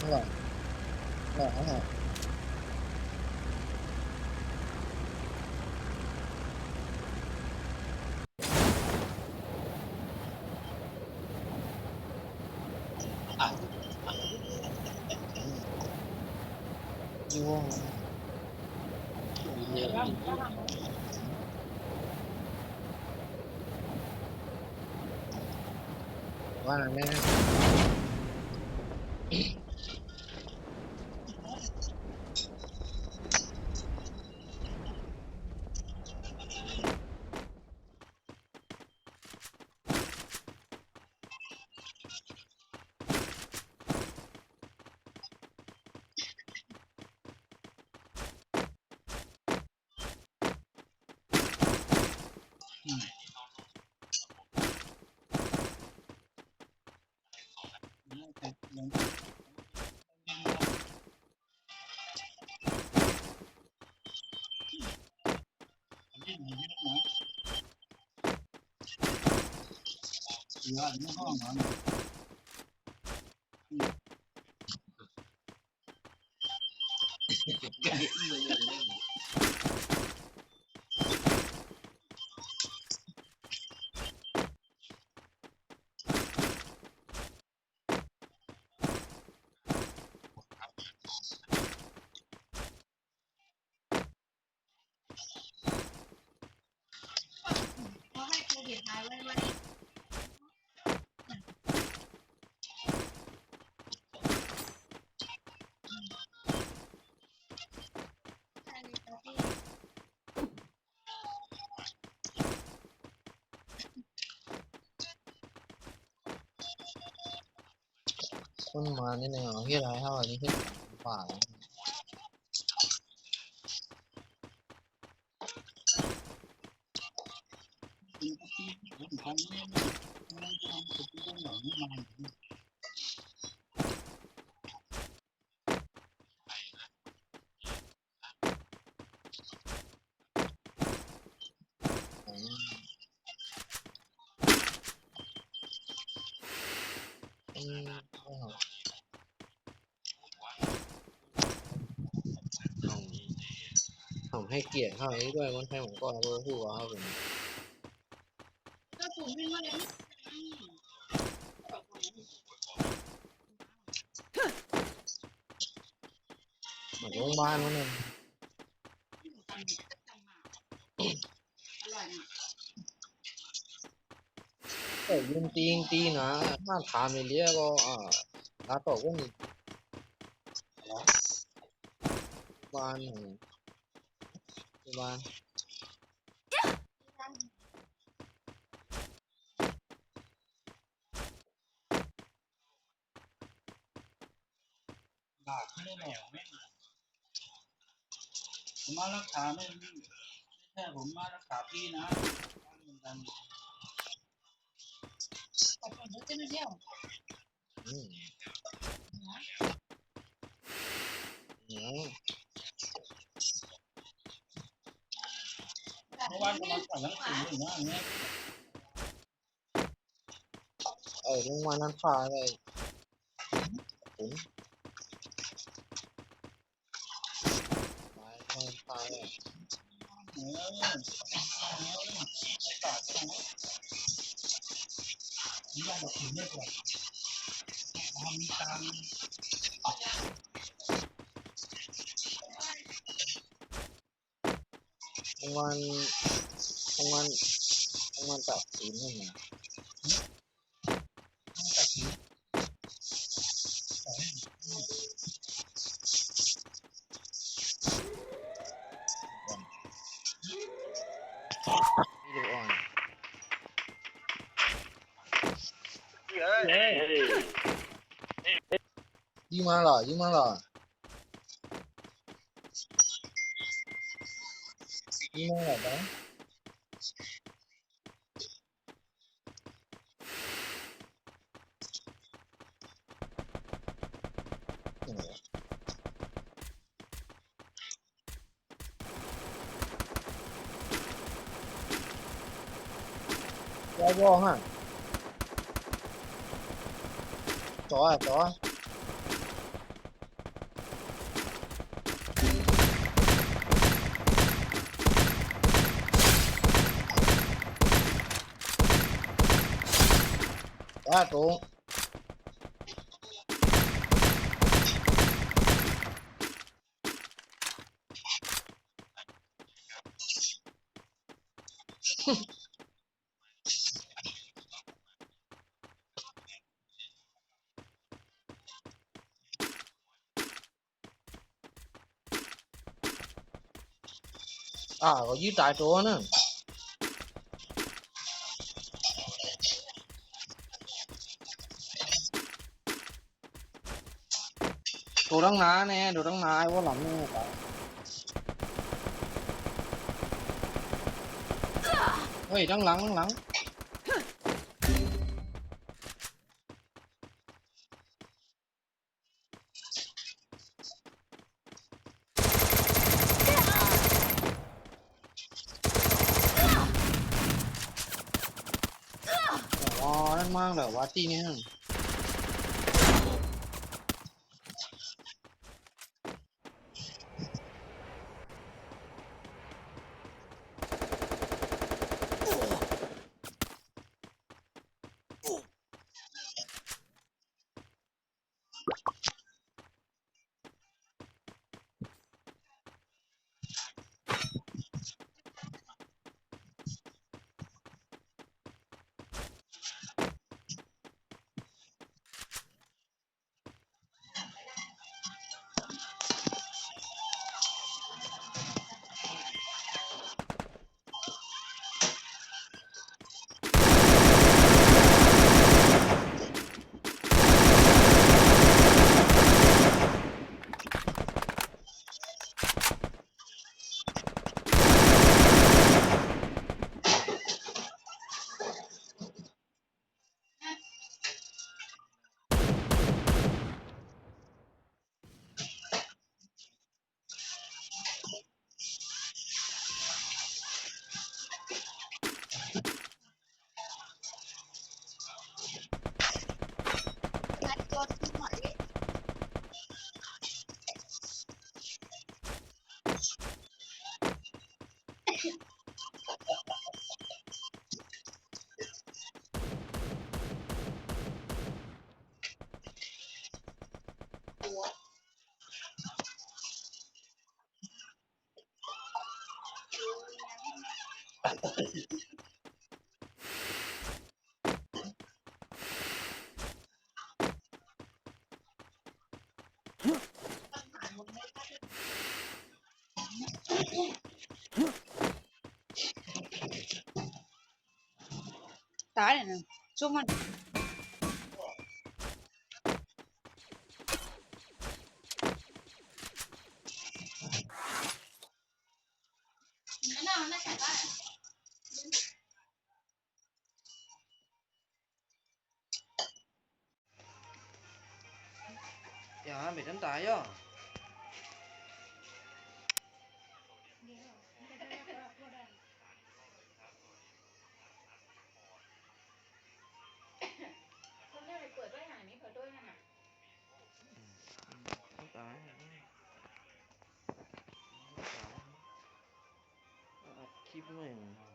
อร่อยอร่อยอร่อยยี่ห้อเยอะว่าแม่ต้นมานี่เนี่ยที่ไรเท่านี้ที่ป่าผมให้เกียรติเขาไอ้ด้วยวันไทยผมก็เอาพูดว่าเขาเป็นเหมือนโรงพยาบาลนั่นเองแต่ยืนตีนะถ้าถามในเรื่องก็ลาตกว่ามีบ้านบ้านผมมารักษาไม่ใช่ผมมารักษาพี่นะเหมือนกันอืมเมื่อวานก็มาใส่หนังสืออยู่นะอย่างเงี้ยโรงพยาบาลนั้นฟ้าเลยผมไปโรงพยาบาลเลยเออรักษาที่ไหนผมอยากถึงเรื่องก่อนทำตามโรงพยาบาลโรงพยาบาลโรงพยาบาลตัดสินนี่นะวิดีโออ่อนยิ่งมาหล่อยิ่งมาหล่อยิ่งมาหล่อบ้างCho vô ha. Chó à, chó. ว่าตรงก็ยืดตายตัวนึงตัวตั้งนาแน่ตัวตั้งนาว่าหลังนี่เฮ้ยตั้งหลังตั้งหลังอ๋อนั่นมากเลยว่าตีนี่นึงตายเลยนะช่วงมันอย่าไปทำตายย่อตายอัดคลิปหน่อย